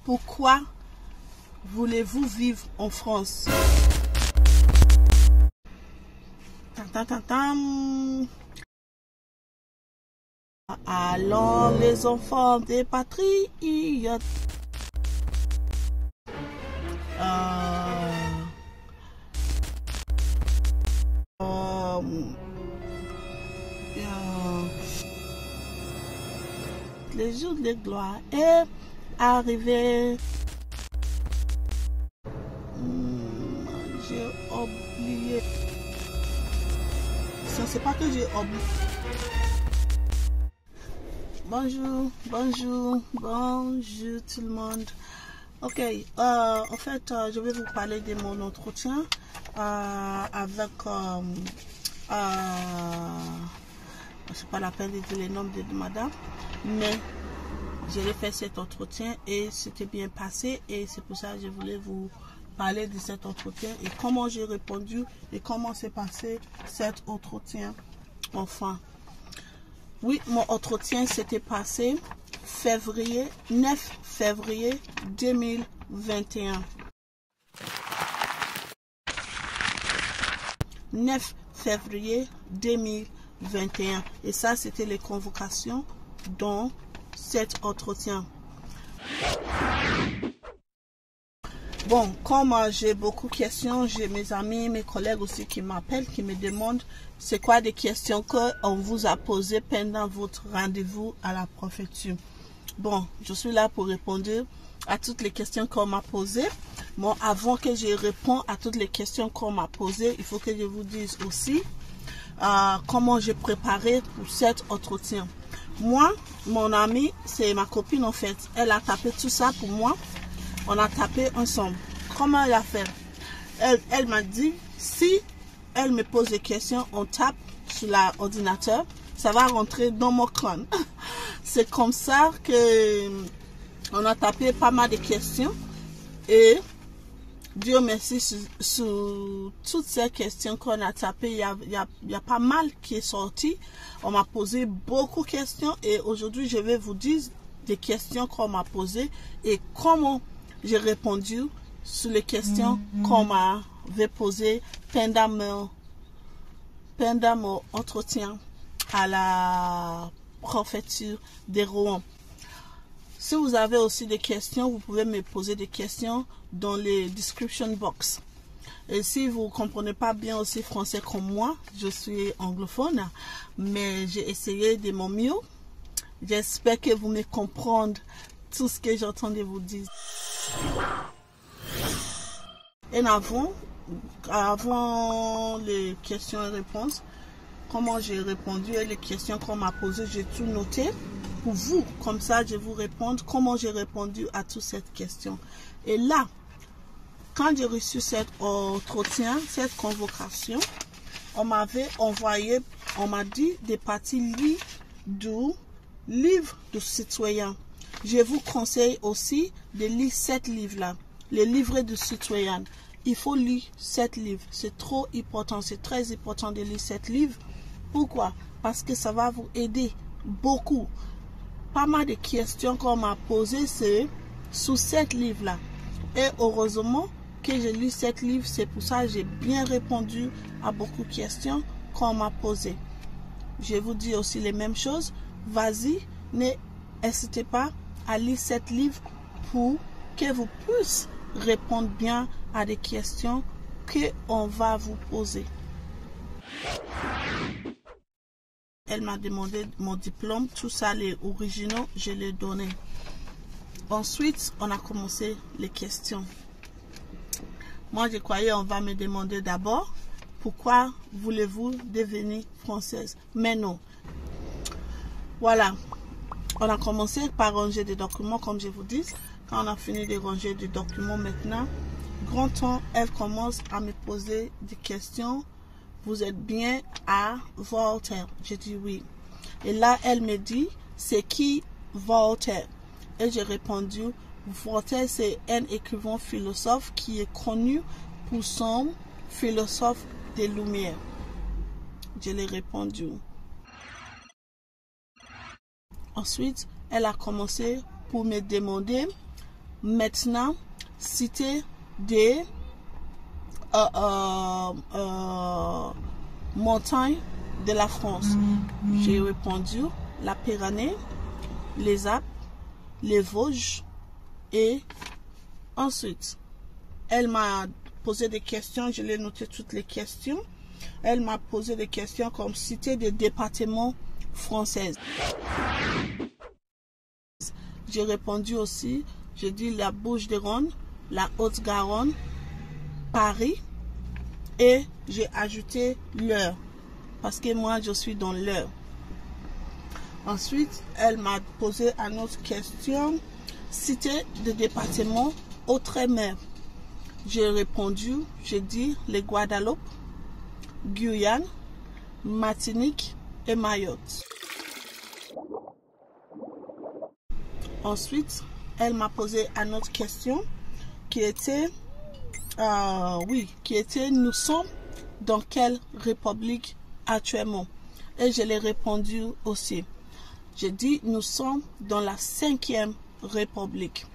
Pourquoi voulez-vous vivre en France? Allons les enfants des patriotes. Le jour de gloire est arrivé. J'ai oublié. C'est pas que j'ai oublié. Bonjour tout le monde. Ok, en fait, je vais vous parler de mon entretien avec, c'est pas la peine de dire les noms de madame, mais j'ai fait cet entretien et c'était bien passé et c'est pour ça que je voulais vous parler de cet entretien et comment j'ai répondu et comment s'est passé cet entretien. Enfin, oui, mon entretien s'était passé 9 février 2021. 9 février 2021. Et ça, c'était les convocations dans cet entretien. Bon, comme j'ai beaucoup de questions, j'ai mes amis, mes collègues aussi qui m'appellent, qui me demandent c'est quoi des questions qu'on vous a posées pendant votre rendez-vous à la préfecture. Bon, je suis là pour répondre à toutes les questions qu'on m'a posées. Bon, avant que je réponde à toutes les questions qu'on m'a posées, il faut que je vous dise aussi comment j'ai préparé pour cet entretien. Moi, mon amie, c'est ma copine en fait. Elle a tapé tout ça pour moi. On a tapé ensemble. Comment elle a fait? Elle m'a dit, si elle me pose des questions, on tape sur l'ordinateur, ça va rentrer dans mon crâne. C'est comme ça que on a tapé pas mal de questions et Dieu merci, sur toutes ces questions qu'on a tapées, il y a pas mal qui est sorti. On m'a posé beaucoup de questions et aujourd'hui je vais vous dire des questions qu'on m'a posées et comment j'ai répondu sur les questions qu'on m'avait posées pendant mon entretien à la préfecture de Rouen. Si vous avez aussi des questions, vous pouvez me poser des questions dans les description box. Et si vous ne comprenez pas bien aussi français comme moi, je suis anglophone, mais j'ai essayé de mon mieux. J'espère que vous me comprenez tout ce que j'entends de vous dire. Et avant les questions et réponses, comment j'ai répondu et les questions qu'on m'a posées, j'ai tout noté pour vous. Comme ça, je vais vous répondre comment j'ai répondu à toutes ces questions. Et là, quand j'ai reçu cet entretien, cette convocation, on m'avait envoyé, on m'a dit de partir lire du livre du citoyen. Je vous conseille aussi de lire cet livre-là, les livres du citoyen. Il faut lire cet livre. C'est trop important, c'est très important de lire cet livre. Pourquoi? Parce que ça va vous aider beaucoup. Pas mal de questions qu'on m'a posées, c'est sous cet livre-là. Et heureusement que j'ai lu cet livre, c'est pour ça que j'ai bien répondu à beaucoup de questions qu'on m'a posées. Je vous dis aussi les mêmes choses. Vas-y, n'hésitez pas à lire cet livre pour que vous puissiez répondre bien à des questions qu'on va vous poser. Elle m'a demandé mon diplôme, tout ça, les originaux, je les donné. Ensuite, on a commencé les questions. Moi, je croyais on va me demander d'abord, pourquoi voulez-vous devenir française? Mais non. Voilà. On a commencé par ranger des documents, comme je vous dis. Quand on a fini de ranger des documents maintenant, grand temps, elle commence à me poser des questions. Vous êtes bien à Voltaire? Je dis oui. Et là, elle me dit, c'est qui Voltaire? Et j'ai répondu, Voltaire, c'est un écrivain philosophe qui est connu pour son philosophe des Lumières. Je l'ai répondu. Ensuite, elle a commencé pour me demander maintenant citer des montagnes de la France. J'ai répondu la Pyrénées, les Alpes, les Vosges et ensuite elle m'a posé des questions, je l'ai noté toutes les questions. Elle m'a posé des questions comme citer des départements français. J'ai répondu aussi, j'ai dit la Bouches-du-Rhône, la Haute-Garonne, Paris et j'ai ajouté l'Eure parce que moi je suis dans l'Eure. Ensuite, elle m'a posé une autre question, citer des départements outre-mer. J'ai répondu, j'ai dit les Guadeloupe, Guyane, Martinique et Mayotte. Ensuite, elle m'a posé une autre question qui était, nous sommes dans quelle république actuellement? Et je l'ai répondu aussi. J'ai dit, nous sommes dans la 5e république.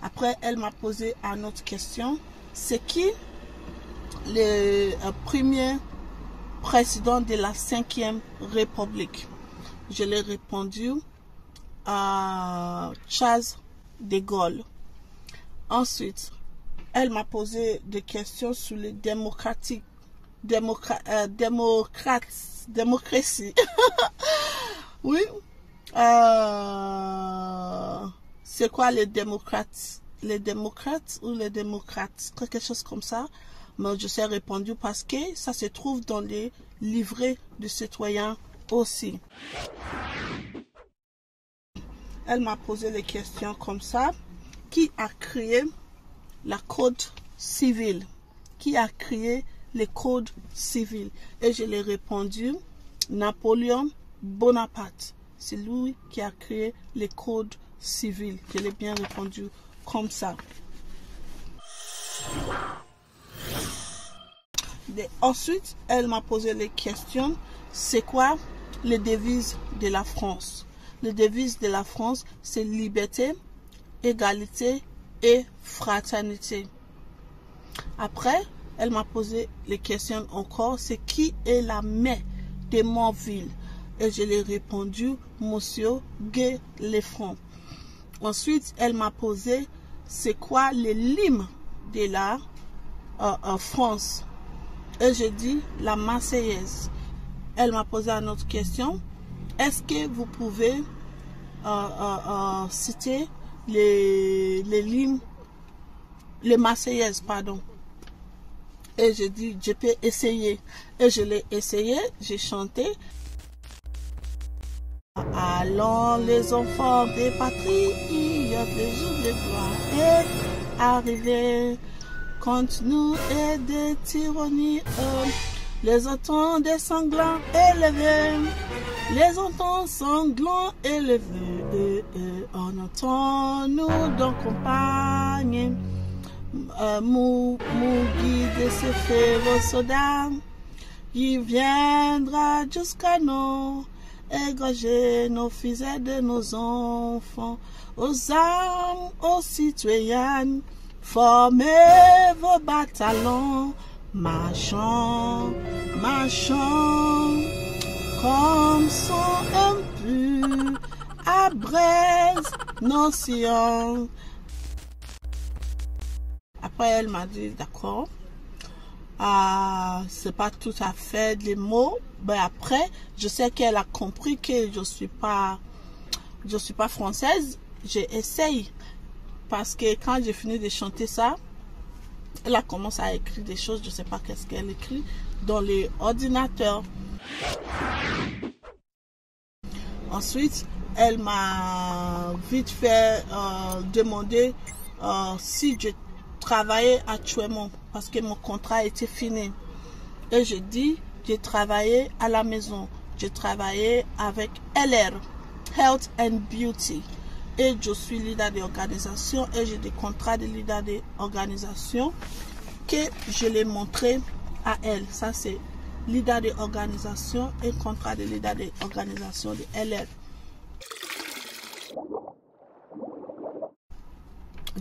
Après, elle m'a posé une autre question. C'est qui le premier président de la 5e république? Je l'ai répondu à Charles de Gaulle. Ensuite, elle m'a posé des questions sur les démocratie. Oui. C'est quoi les démocrates? Les démocrates ou les démocrates? Quelque chose comme ça. Mais je sais répondu parce que ça se trouve dans les livrets de citoyens aussi. Elle m'a posé les questions comme ça. Qui a créé la code civile? Qui a créé les codes civils? Et je l'ai répondu, Napoléon Bonaparte. C'est lui qui a créé les codes civils. Je l'ai bien répondu comme ça. Ensuite, elle m'a posé les questions. C'est quoi les devises de la France? Les devises de la France, c'est liberté, égalité et fraternité. Après, elle m'a posé les questions encore. C'est qui est la mère de Montville? Et je l'ai répondu, Monsieur Guy Lefranc. Ensuite, elle m'a posé, c'est quoi les l'hymne de la France? Et j'ai dit, la Marseillaise. Elle m'a posé une autre question. Est-ce que vous pouvez citer les hymnes, les Marseillaises, pardon? Et j'ai dit, je peux essayer. Et je l'ai essayé, j'ai chanté. Allons les enfants des patriotes, les jours de gloire est arrivé. Contre nous et des tyrannies, les entends des sanglants élevés. Les entends sanglants élevés, on entend nous donc compagne. Mou guide ces féroces soldats, il viendra jusqu'à nous, égorger nos fils et de nos enfants, aux armes, aux citoyennes, formez vos bataillons, marchons, marchons, comme sont impus, à Brest, nos sillons. Après, elle m'a dit, d'accord, c'est pas tout à fait les mots. Mais après, je sais qu'elle a compris que je suis pas française. J'essaye. Parce que quand j'ai fini de chanter ça, elle a commencé à écrire des choses, je sais pas qu'est-ce qu'elle écrit, dans les ordinateurs. Ensuite, elle m'a vite fait demander si je travaillais actuellement, parce que mon contrat était fini. Et je dis, j'ai travaillé à la maison. J'ai travaillé avec LR, Health and Beauty. Et je suis leader d'organisation et j'ai des contrats de leader d'organisation que je l'ai montré à elle. Ça, c'est leader d'organisation et contrat de leader d'organisation de LR.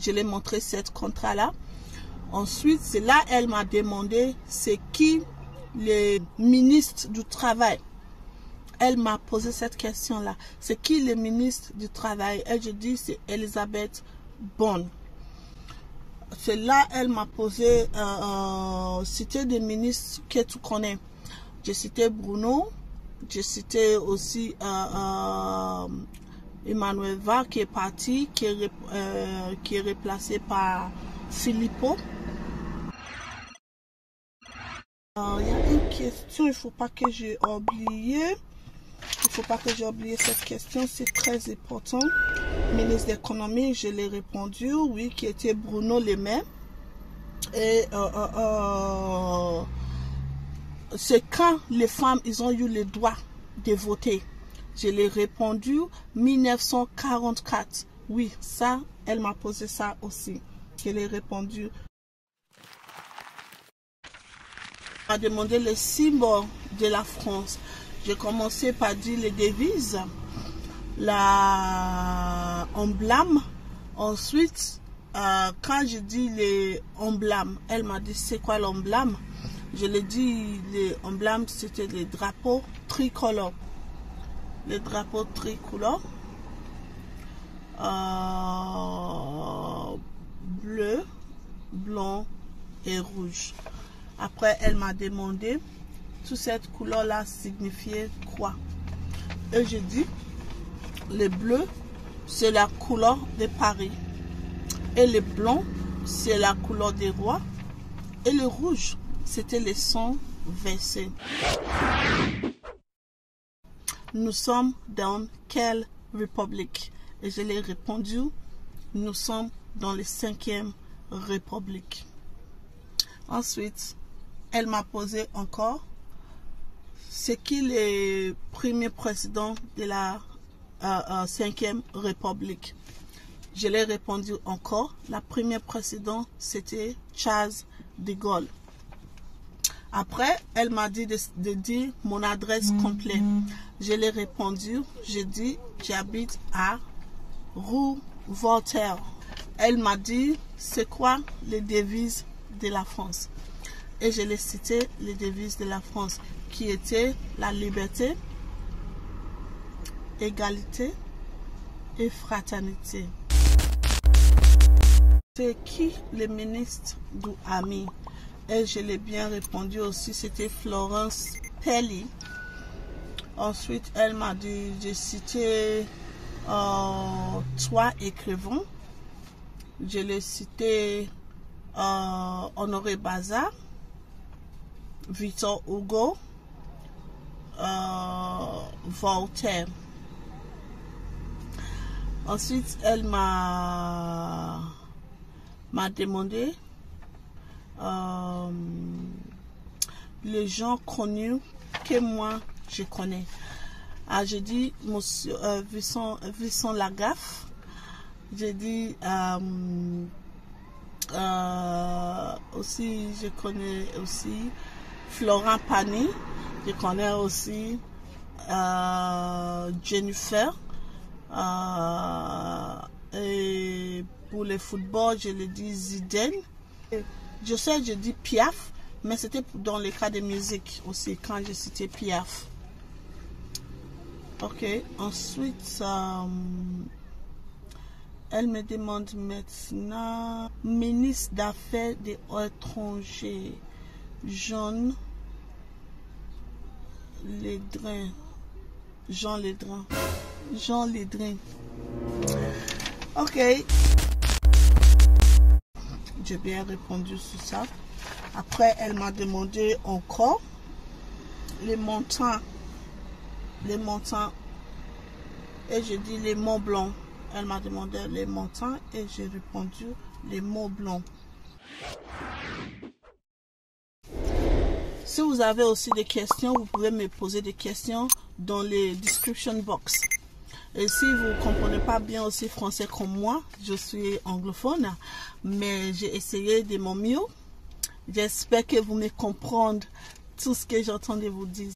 Je l'ai montré cette contrat-là. Ensuite, c'est là elle m'a demandé c'est qui le ministre du Travail. Elle m'a posé cette question-là. C'est qui le ministre du Travail? Et je dis c'est Elisabeth Borne. C'est là elle m'a posé cité des ministres que tu connais. J'ai cité Bruno. J'ai cité aussi Emmanuel Var qui est parti, qui est replacé par Filippo. Il y a une question, il ne faut pas que j'ai oublié. Il ne faut pas que j'ai oublié cette question, c'est très important. Ministre de l'économie, je l'ai répondu, oui, qui était Bruno Le Maire. Et c'est quand les femmes, ils ont eu le droit de voter. Je l'ai répondu 1944. Oui, ça, elle m'a posé ça aussi. Je l'ai répondu. Elle m'a demandé les symboles de la France. J'ai commencé par dire les devises, l'emblème. Ensuite, quand je dis les emblèmes, elle m'a dit c'est quoi l'emblème? Je l'ai dit, les emblèmes, c'était les drapeaux tricolores. Les drapeaux tricolores. Bleu, blanc et rouge. Après, elle m'a demandé, toute cette couleur-là signifiait quoi? Et je dis, le bleu, c'est la couleur de Paris. Et le blanc, c'est la couleur des rois. Et le rouge, c'était le sang versé. Nous sommes dans quelle république? Et je l'ai répondu, nous sommes dans la 5e république. Ensuite, elle m'a posé encore, c'est qui le premier président de la 5e république? Je l'ai répondu encore, la première présidente, c'était Charles de Gaulle. Après, elle m'a dit de dire mon adresse complète. Je l'ai répondu, j'ai dit, j'habite à rue Voltaire. Elle m'a dit, c'est quoi les devises de la France? Et je l'ai cité les devises de la France, qui étaient la liberté, égalité et fraternité. C'est qui le ministre du Ami? Et je l'ai bien répondu aussi, c'était Florence Pelly. Ensuite, elle m'a dit, j'ai cité 3 écrivains. Je l'ai cité Honoré Balzac, Victor Hugo, Voltaire. Ensuite, elle m'a demandé les gens connus que moi je connais. J'ai dit monsieur Vincent Lagaffe. J'ai dit aussi je connais aussi Florent Pagny. Je connais aussi Jennifer. Et pour le football, je le dis Zidane. Je sais, je dis Piaf, mais c'était dans le cas de musique aussi, quand je citais Piaf. Ok, ensuite, elle me demande maintenant, ministre d'Affaires étrangères, Jean Ledrin. Ok. J'ai bien répondu sur ça. Après, elle m'a demandé encore les montants. Et j'ai dit les Mont Blanc. Elle m'a demandé les montants et j'ai répondu les Mont Blanc. Si vous avez aussi des questions, vous pouvez me poser des questions dans les description box. Et si vous ne comprenez pas bien aussi français comme moi, je suis anglophone, mais j'ai essayé de mon mieux. J'espère que vous me comprenez tout ce que j'entends de vous dire.